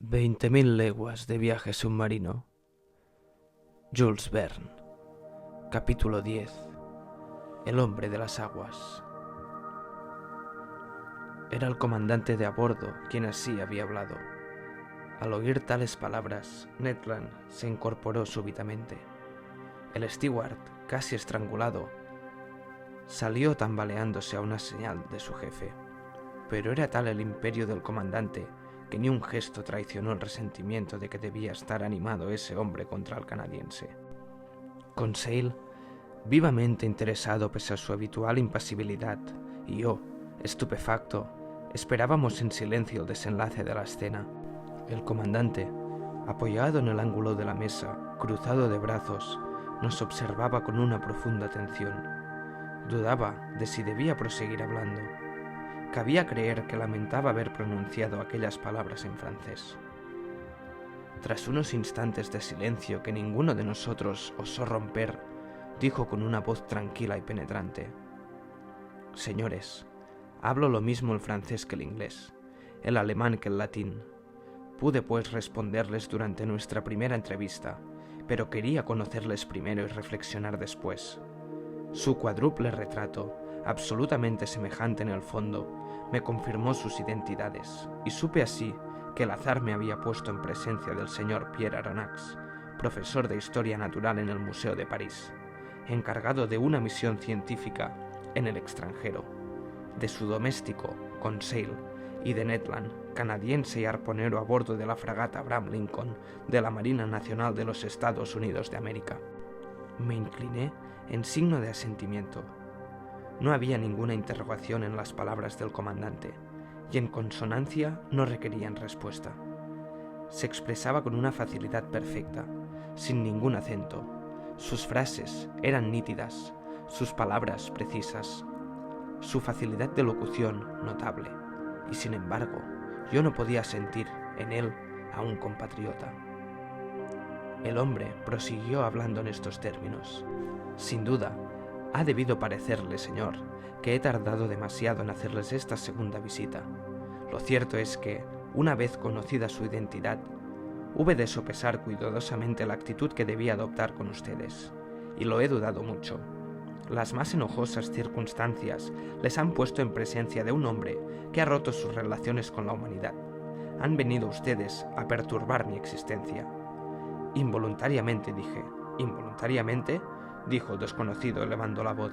20.000 leguas de viaje submarino. Jules Verne. Capítulo 10. El hombre de las aguas. Era el comandante de a bordo quien así había hablado. Al oír tales palabras, Ned Land se incorporó súbitamente. El steward, casi estrangulado, salió tambaleándose a una señal de su jefe. Pero era tal el imperio del comandante que ni un gesto traicionó el resentimiento de que debía estar animado ese hombre contra el canadiense. Conseil, vivamente interesado pese a su habitual impasibilidad, y yo, estupefacto, esperábamos en silencio el desenlace de la escena. El comandante, apoyado en el ángulo de la mesa, cruzado de brazos, nos observaba con una profunda atención. Dudaba de si debía proseguir hablando. Cabía creer que lamentaba haber pronunciado aquellas palabras en francés. Tras unos instantes de silencio que ninguno de nosotros osó romper, dijo con una voz tranquila y penetrante: «Señores, hablo lo mismo el francés que el inglés, el alemán que el latín. Pude pues responderles durante nuestra primera entrevista, pero quería conocerles primero y reflexionar después. Su cuádruple retrato, absolutamente semejante en el fondo, me confirmó sus identidades, y supe así que el azar me había puesto en presencia del señor Pierre Aronnax, profesor de Historia Natural en el Museo de París, encargado de una misión científica en el extranjero, de su doméstico, Conseil, y de Ned Land, canadiense y arponero a bordo de la fragata Abraham Lincoln de la Marina Nacional de los Estados Unidos de América». Me incliné en signo de asentimiento. No había ninguna interrogación en las palabras del comandante, y en consonancia no requerían respuesta. Se expresaba con una facilidad perfecta, sin ningún acento. Sus frases eran nítidas, sus palabras precisas, su facilidad de locución notable, y sin embargo, yo no podía sentir en él a un compatriota. El hombre prosiguió hablando en estos términos: «Sin duda, ha debido parecerle, señor, que he tardado demasiado en hacerles esta segunda visita. Lo cierto es que, una vez conocida su identidad, hube de sopesar cuidadosamente la actitud que debía adoptar con ustedes, y lo he dudado mucho. Las más enojosas circunstancias les han puesto en presencia de un hombre que ha roto sus relaciones con la humanidad. Han venido ustedes a perturbar mi existencia». «Involuntariamente», dije. «¿Involuntariamente?», dijo el desconocido elevando la voz.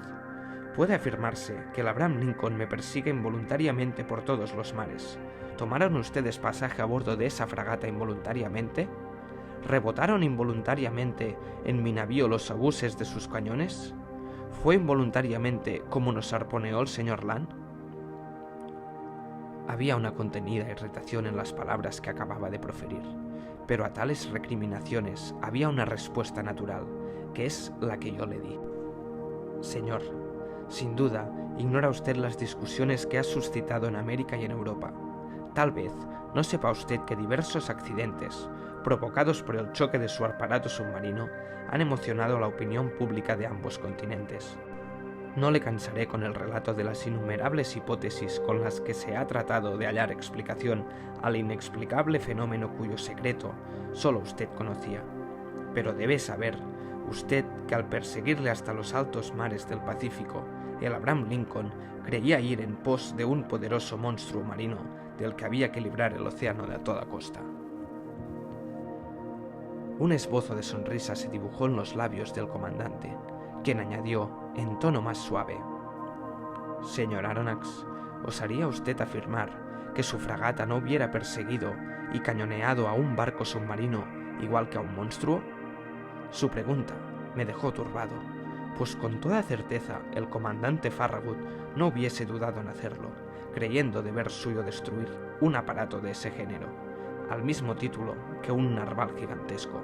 «Puede afirmarse que el Abraham Lincoln me persigue involuntariamente por todos los mares. ¿Tomaron ustedes pasaje a bordo de esa fragata involuntariamente? ¿Rebotaron involuntariamente en mi navío los obuses de sus cañones? ¿Fue involuntariamente como nos arponeó el señor Land?». Había una contenida irritación en las palabras que acababa de proferir, pero a tales recriminaciones había una respuesta natural, que es la que yo le di. «Señor, sin duda, ignora usted las discusiones que ha suscitado en América y en Europa. Tal vez no sepa usted que diversos accidentes, provocados por el choque de su aparato submarino, han emocionado la opinión pública de ambos continentes. No le cansaré con el relato de las innumerables hipótesis con las que se ha tratado de hallar explicación al inexplicable fenómeno cuyo secreto solo usted conocía. Pero debe saber usted que al perseguirle hasta los altos mares del Pacífico, el Abraham Lincoln creía ir en pos de un poderoso monstruo marino del que había que librar el océano de a toda costa». Un esbozo de sonrisa se dibujó en los labios del comandante, quien añadió en tono más suave: «Señor Aronnax, ¿osaría usted afirmar que su fragata no hubiera perseguido y cañoneado a un barco submarino igual que a un monstruo?». Su pregunta me dejó turbado, pues con toda certeza el comandante Farragut no hubiese dudado en hacerlo, creyendo deber suyo destruir un aparato de ese género, al mismo título que un narval gigantesco.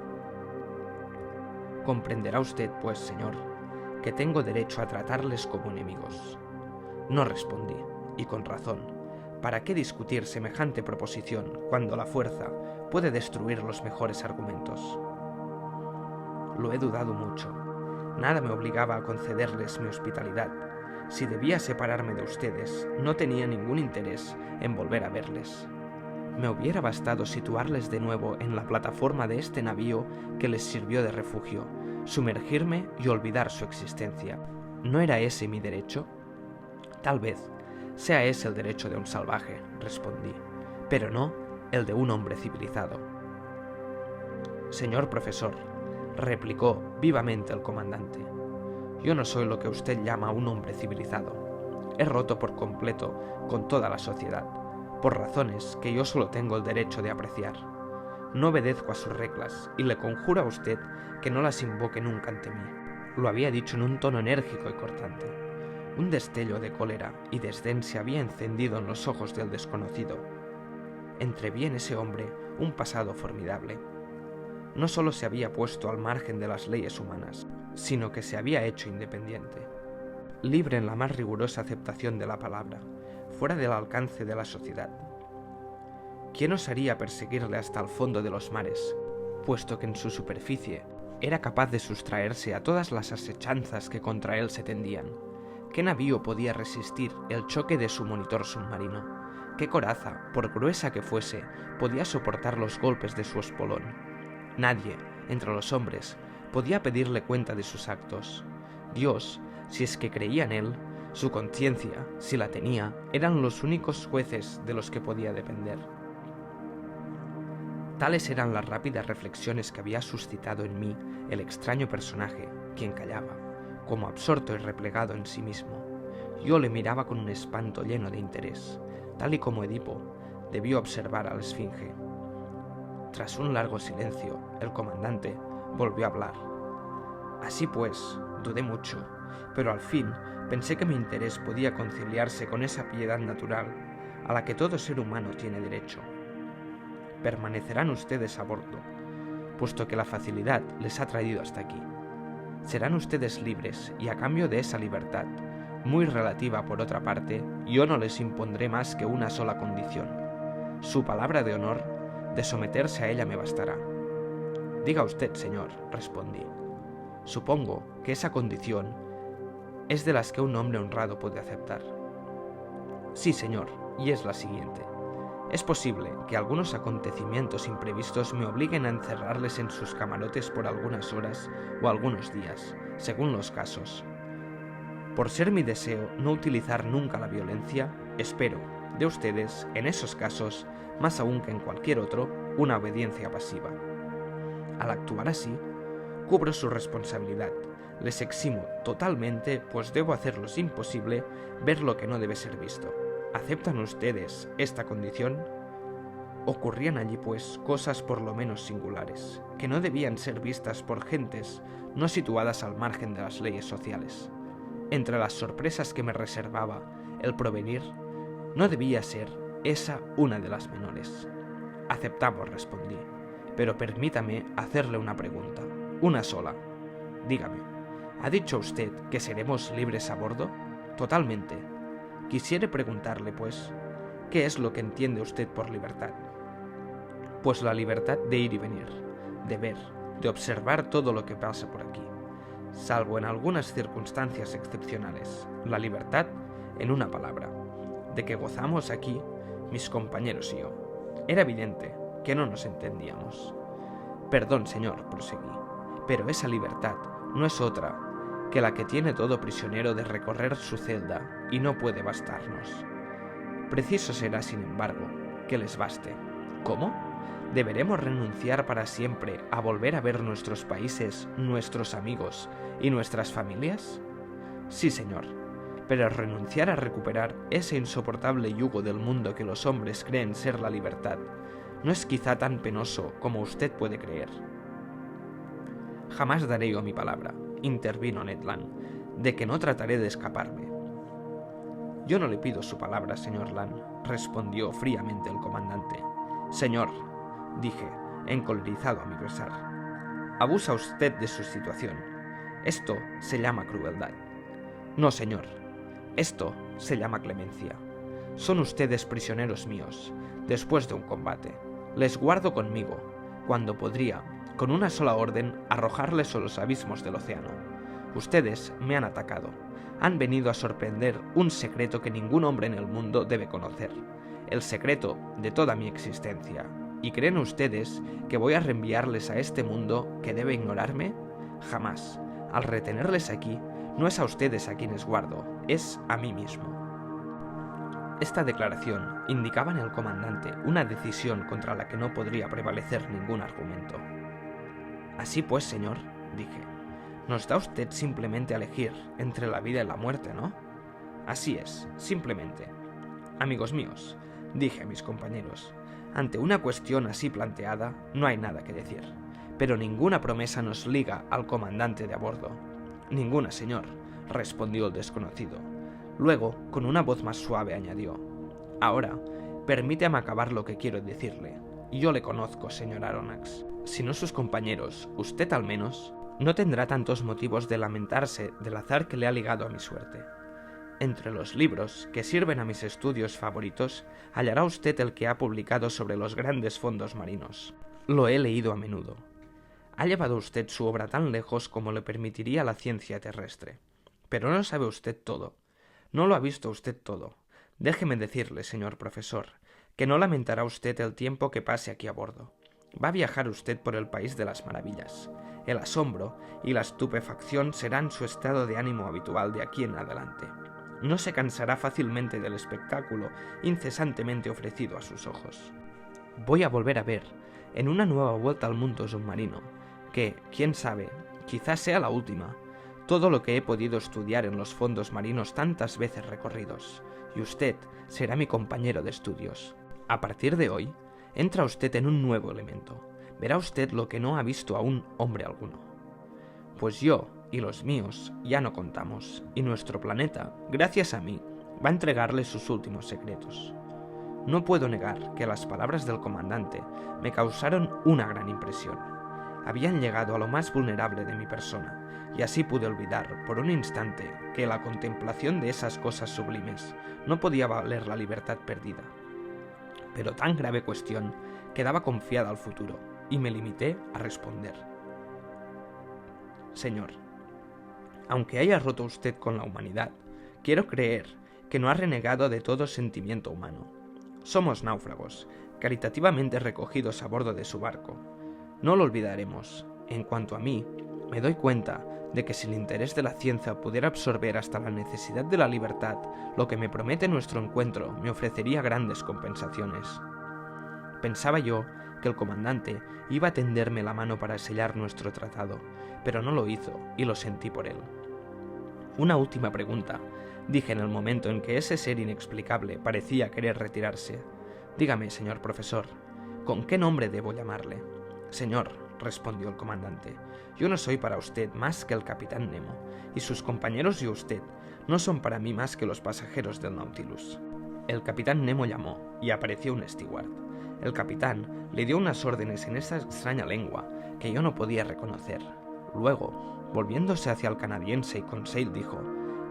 «Comprenderá usted, pues, señor, que tengo derecho a tratarles como enemigos». No respondí, y con razón. ¿Para qué discutir semejante proposición cuando la fuerza puede destruir los mejores argumentos? «Lo he dudado mucho. Nada me obligaba a concederles mi hospitalidad. Si debía separarme de ustedes, no tenía ningún interés en volver a verles. me hubiera bastado situarles de nuevo en la plataforma de este navío que les sirvió de refugio, sumergirme y olvidar su existencia. ¿No era ese mi derecho? Tal vez sea ese el derecho de un salvaje, respondí, pero no el de un hombre civilizado. Señor profesor, replicó vivamente el comandante, yo no soy lo que usted llama un hombre civilizado. He roto por completo con toda la sociedad, por razones que yo solo tengo el derecho de apreciar. No obedezco a sus reglas y le conjuro a usted que no las invoque nunca ante mí. Lo había dicho en un tono enérgico y cortante. Un destello de cólera y desdén se había encendido en los ojos del desconocido. Entreví en ese hombre un pasado formidable. No solo se había puesto al margen de las leyes humanas, sino que se había hecho independiente, libre en la más rigurosa aceptación de la palabra, fuera del alcance de la sociedad. ¿Quién osaría perseguirle hasta el fondo de los mares, puesto que en su superficie era capaz de sustraerse a todas las asechanzas que contra él se tendían? ¿Qué navío podía resistir el choque de su monitor submarino? ¿Qué coraza, por gruesa que fuese, podía soportar los golpes de su espolón? Nadie, entre los hombres, podía pedirle cuenta de sus actos. Dios, si es que creía en él, su conciencia, si la tenía, eran los únicos jueces de los que podía depender. Tales eran las rápidas reflexiones que había suscitado en mí el extraño personaje, quien callaba, como absorto y replegado en sí mismo. Yo le miraba con un espanto lleno de interés, tal y como Edipo debió observar a la esfinge. Tras un largo silencio, el comandante volvió a hablar. Así pues, dudé mucho, pero al fin pensé que mi interés podía conciliarse con esa piedad natural a la que todo ser humano tiene derecho. Permanecerán ustedes a bordo, puesto que la facilidad les ha traído hasta aquí. Serán ustedes libres y a cambio de esa libertad, muy relativa por otra parte, yo no les impondré más que una sola condición. Su palabra de honor, de someterse a ella me bastará. Diga usted, señor, respondí. Supongo que esa condición es de las que un hombre honrado puede aceptar. Sí, señor, y es la siguiente. Es posible que algunos acontecimientos imprevistos me obliguen a encerrarles en sus camarotes por algunas horas o algunos días, según los casos. Por ser mi deseo no utilizar nunca la violencia, espero de ustedes, en esos casos, más aún que en cualquier otro, una obediencia pasiva. Al actuar así, cubro su responsabilidad, les eximo totalmente, pues debo hacer lo imposible ver lo que no debe ser visto. ¿Aceptan ustedes esta condición? Ocurrían allí, pues, cosas por lo menos singulares, que no debían ser vistas por gentes no situadas al margen de las leyes sociales. Entre las sorpresas que me reservaba el provenir, no debía ser esa una de las menores. Aceptamos, respondí, pero permítame hacerle una pregunta, una sola. Dígame, ¿ha dicho usted que seremos libres a bordo? Totalmente. Quisiera preguntarle, pues, ¿qué es lo que entiende usted por libertad? Pues la libertad de ir y venir, de ver, de observar todo lo que pasa por aquí, salvo en algunas circunstancias excepcionales, la libertad, en una palabra, de que gozamos aquí mis compañeros y yo. Era evidente que no nos entendíamos. Perdón, señor, proseguí, pero esa libertad no es otra que la que tiene todo prisionero de recorrer su celda y no puede bastarnos. Preciso será, sin embargo, que les baste. ¿Cómo? ¿Deberemos renunciar para siempre a volver a ver nuestros países, nuestros amigos y nuestras familias? Sí, señor, pero renunciar a recuperar ese insoportable yugo del mundo que los hombres creen ser la libertad no es quizá tan penoso como usted puede creer. Jamás daré yo mi palabra, intervino Ned Land, de que no trataré de escaparme. Yo no le pido su palabra, señor Land, respondió fríamente el comandante. Señor, dije, encolerizado a mi pesar, abusa usted de su situación. Esto se llama crueldad. No, señor, esto se llama clemencia. Son ustedes prisioneros míos, después de un combate. Les guardo conmigo, cuando podría, con una sola orden, arrojarles a los abismos del océano. Ustedes me han atacado. Han venido a sorprender un secreto que ningún hombre en el mundo debe conocer. el secreto de toda mi existencia. ¿Y creen ustedes que voy a reenviarles a este mundo que debe ignorarme? Jamás. Al retenerles aquí, no es a ustedes a quienes guardo, es a mí mismo. Esta declaración indicaba en el comandante una decisión contra la que no podría prevalecer ningún argumento. Así pues, señor, dije, nos da usted simplemente a elegir entre la vida y la muerte, ¿no? Así es, simplemente. Amigos míos, dije a mis compañeros, ante una cuestión así planteada no hay nada que decir, pero ninguna promesa nos liga al comandante de a bordo. Ninguna, señor, respondió el desconocido. Luego, con una voz más suave, añadió, ahora, permítame acabar lo que quiero decirle. Yo le conozco, señor Aronnax. Si no sus compañeros, usted al menos, no tendrá tantos motivos de lamentarse del azar que le ha ligado a mi suerte. Entre los libros que sirven a mis estudios favoritos, hallará usted el que ha publicado sobre los grandes fondos marinos. Lo he leído a menudo. Ha llevado usted su obra tan lejos como le permitiría la ciencia terrestre. Pero no sabe usted todo. No lo ha visto usted todo. Déjeme decirle, señor profesor, que no lamentará usted el tiempo que pase aquí a bordo. Va a viajar usted por el país de las maravillas. El asombro y la estupefacción serán su estado de ánimo habitual de aquí en adelante. No se cansará fácilmente del espectáculo incesantemente ofrecido a sus ojos. Voy a volver a ver, en una nueva vuelta al mundo submarino, que, quién sabe, quizás sea la última, todo lo que he podido estudiar en los fondos marinos tantas veces recorridos, y usted será mi compañero de estudios. A partir de hoy, entra usted en un nuevo elemento. Verá usted lo que no ha visto aún hombre alguno. Pues yo y los míos ya no contamos, y nuestro planeta, gracias a mí, va a entregarle sus últimos secretos. No puedo negar que las palabras del comandante me causaron una gran impresión. Habían llegado a lo más vulnerable de mi persona, y así pude olvidar por un instante que la contemplación de esas cosas sublimes no podía valer la libertad perdida. Pero tan grave cuestión quedaba confiada al futuro, y me limité a responder. Señor, aunque haya roto usted con la humanidad, quiero creer que no ha renegado de todo sentimiento humano. Somos náufragos, caritativamente recogidos a bordo de su barco. No lo olvidaremos. En cuanto a mí, me doy cuenta de que si el interés de la ciencia pudiera absorber hasta la necesidad de la libertad, lo que me promete nuestro encuentro me ofrecería grandes compensaciones. Pensaba yo que el comandante iba a tenderme la mano para sellar nuestro tratado, pero no lo hizo y lo sentí por él. Una última pregunta, dije en el momento en que ese ser inexplicable parecía querer retirarse. Dígame, señor profesor, ¿con qué nombre debo llamarle? Señor, respondió el comandante, yo no soy para usted más que el capitán Nemo, y sus compañeros y usted no son para mí más que los pasajeros del Nautilus. El capitán Nemo llamó, y apareció un steward. El capitán le dio unas órdenes en esa extraña lengua que yo no podía reconocer. Luego, volviéndose hacia el canadiense y Conseil dijo,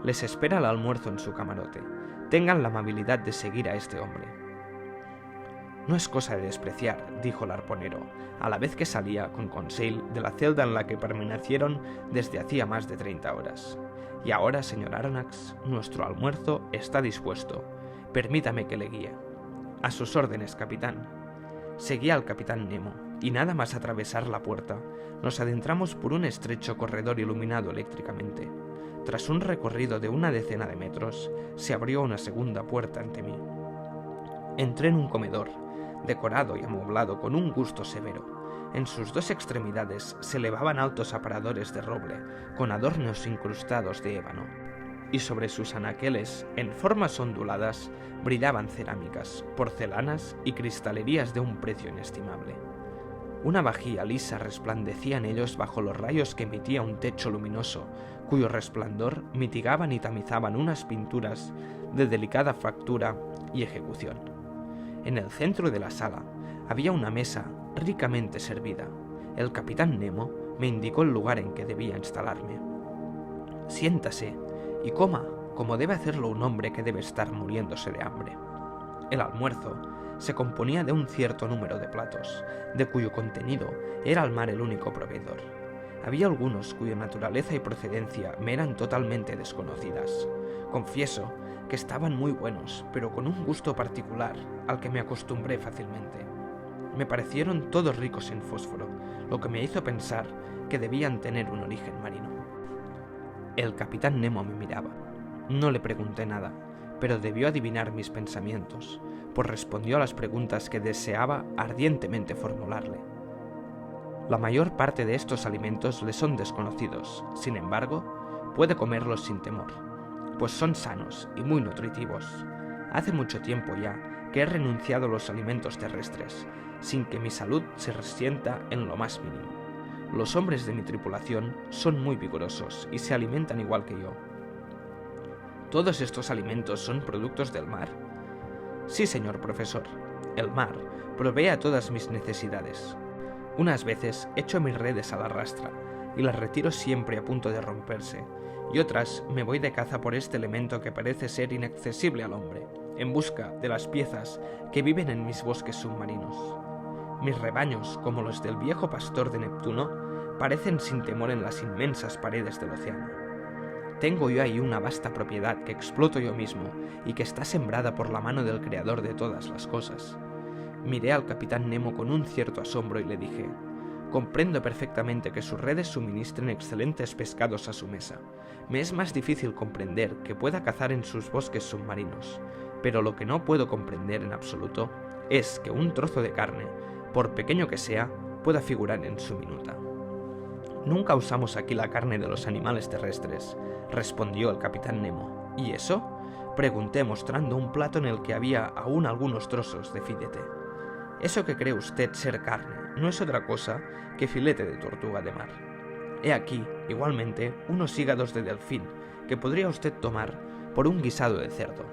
les espera el almuerzo en su camarote. Tengan la amabilidad de seguir a este hombre. No es cosa de despreciar, dijo el arponero, a la vez que salía con Conseil de la celda en la que permanecieron desde hacía más de 30 horas. Y ahora, señor Aronnax, nuestro almuerzo está dispuesto. Permítame que le guíe. A sus órdenes, capitán. Seguía al capitán Nemo, y nada más atravesar la puerta, nos adentramos por un estrecho corredor iluminado eléctricamente. Tras un recorrido de una decena de metros, se abrió una segunda puerta ante mí. Entré en un comedor, decorado y amueblado con un gusto severo. En sus dos extremidades se elevaban altos aparadores de roble, con adornos incrustados de ébano, y sobre sus anaqueles, en formas onduladas, brillaban cerámicas, porcelanas y cristalerías de un precio inestimable. Una vajilla lisa resplandecía en ellos bajo los rayos que emitía un techo luminoso, cuyo resplandor mitigaban y tamizaban unas pinturas de delicada factura y ejecución. En el centro de la sala había una mesa ricamente servida. El capitán Nemo me indicó el lugar en que debía instalarme. Siéntase y coma, como debe hacerlo un hombre que debe estar muriéndose de hambre. El almuerzo se componía de un cierto número de platos, de cuyo contenido era el mar el único proveedor. Había algunos cuya naturaleza y procedencia me eran totalmente desconocidas. Confieso que estaban muy buenos, pero con un gusto particular al que me acostumbré fácilmente. Me parecieron todos ricos en fósforo, lo que me hizo pensar que debían tener un origen marino. El capitán Nemo me miraba. No le pregunté nada, pero debió adivinar mis pensamientos, pues respondió a las preguntas que deseaba ardientemente formularle. La mayor parte de estos alimentos le son desconocidos, sin embargo, puede comerlos sin temor, pues son sanos y muy nutritivos. Hace mucho tiempo ya que he renunciado a los alimentos terrestres, sin que mi salud se resienta en lo más mínimo. Los hombres de mi tripulación son muy vigorosos y se alimentan igual que yo. ¿Todos estos alimentos son productos del mar? Sí, señor profesor. El mar provee a todas mis necesidades. Unas veces echo mis redes a la rastra y las retiro siempre a punto de romperse, y otras me voy de caza por este elemento que parece ser inaccesible al hombre, en busca de las piezas que viven en mis bosques submarinos. Mis rebaños, como los del viejo pastor de Neptuno, parecen sin temor en las inmensas paredes del océano. Tengo yo ahí una vasta propiedad que exploto yo mismo y que está sembrada por la mano del creador de todas las cosas. Miré al capitán Nemo con un cierto asombro y le dije: comprendo perfectamente que sus redes suministren excelentes pescados a su mesa. Me es más difícil comprender que pueda cazar en sus bosques submarinos, pero lo que no puedo comprender en absoluto es que un trozo de carne, por pequeño que sea, pueda figurar en su minuta. Nunca usamos aquí la carne de los animales terrestres, respondió el capitán Nemo. ¿Y eso?, pregunté mostrando un plato en el que había aún algunos trozos de filete. Eso que cree usted ser carne no es otra cosa que filete de tortuga de mar. He aquí, igualmente, unos hígados de delfín que podría usted tomar por un guisado de cerdo.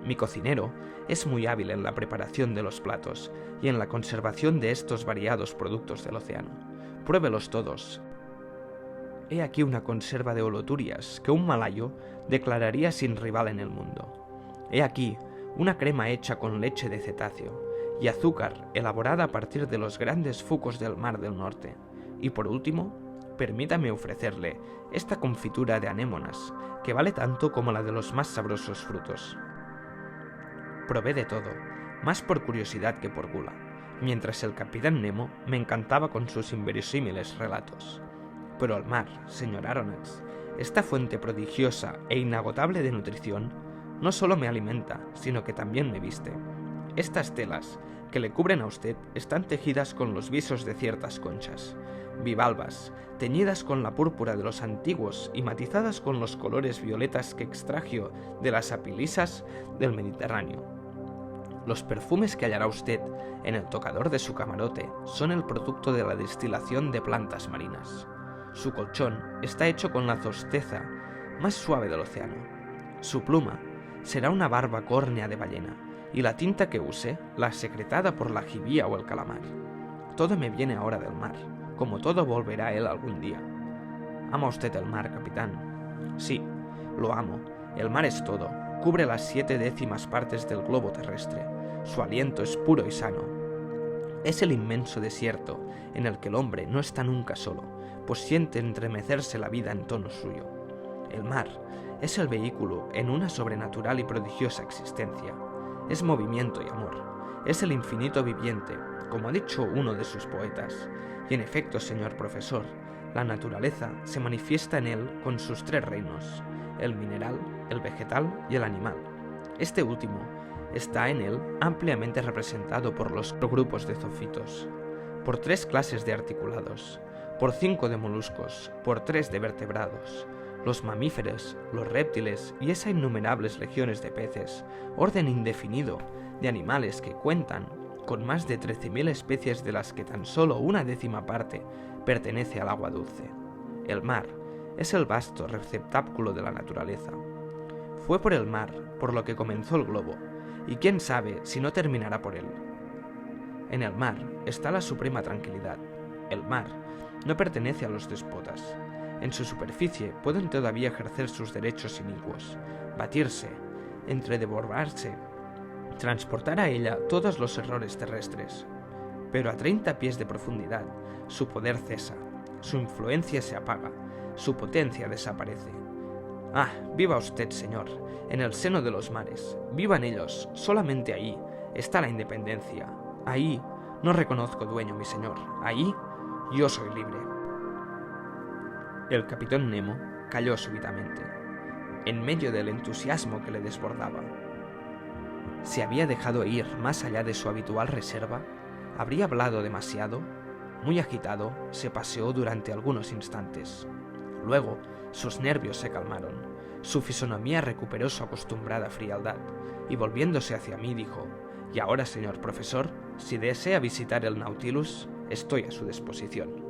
Mi cocinero es muy hábil en la preparación de los platos y en la conservación de estos variados productos del océano. Pruébelos todos. He aquí una conserva de holoturias que un malayo declararía sin rival en el mundo. He aquí una crema hecha con leche de cetáceo y azúcar elaborada a partir de los grandes fucos del Mar del Norte. Y por último, permítame ofrecerle esta confitura de anémonas, que vale tanto como la de los más sabrosos frutos. Probé de todo, más por curiosidad que por gula, mientras el capitán Nemo me encantaba con sus inverosímiles relatos. Pero el mar, señor Aronnax, esta fuente prodigiosa e inagotable de nutrición, no solo me alimenta, sino que también me viste. Estas telas que le cubren a usted están tejidas con los visos de ciertas conchas, bivalvas, teñidas con la púrpura de los antiguos y matizadas con los colores violetas que extrajo de las apilisas del Mediterráneo. Los perfumes que hallará usted en el tocador de su camarote son el producto de la destilación de plantas marinas. Su colchón está hecho con la zosteza más suave del océano. Su pluma será una barba córnea de ballena, y la tinta que use, la secretada por la jibía o el calamar. Todo me viene ahora del mar, como todo volverá a él algún día. ¿Ama usted el mar, capitán? Sí, lo amo. El mar es todo. Cubre las 7/10 partes del globo terrestre. Su aliento es puro y sano. Es el inmenso desierto en el que el hombre no está nunca solo, pues siente entremecerse la vida en tono suyo. El mar es el vehículo en una sobrenatural y prodigiosa existencia. Es movimiento y amor. Es el infinito viviente, como ha dicho uno de sus poetas. Y en efecto, señor profesor, la naturaleza se manifiesta en él con sus 3 reinos, el mineral, el vegetal y el animal. Este último está en él ampliamente representado por los grupos de zoofitos, por 3 clases de articulados, por 5 de moluscos, por 3 de vertebrados, los mamíferos, los reptiles y esas innumerables legiones de peces, orden indefinido de animales que cuentan con más de 13.000 especies, de las que tan solo 1/10 parte pertenece al agua dulce. El mar es el vasto receptáculo de la naturaleza. Fue por el mar por lo que comenzó el globo, y quién sabe si no terminará por él. En el mar está la suprema tranquilidad. El mar no pertenece a los déspotas. En su superficie pueden todavía ejercer sus derechos inicuos, batirse, entredevorarse, transportar a ella todos los errores terrestres. Pero a 30 pies de profundidad, su poder cesa, su influencia se apaga, su potencia desaparece. Ah, viva usted, señor, en el seno de los mares. Vivan ellos, solamente ahí está la independencia. Ahí no reconozco dueño, mi señor. Ahí yo soy libre. El capitán Nemo calló súbitamente, en medio del entusiasmo que le desbordaba. ¿Se había dejado ir más allá de su habitual reserva? ¿Habría hablado demasiado? Muy agitado, se paseó durante algunos instantes. Luego, sus nervios se calmaron, su fisonomía recuperó su acostumbrada frialdad, y volviéndose hacia mí dijo: «Y ahora, señor profesor, si desea visitar el Nautilus, estoy a su disposición».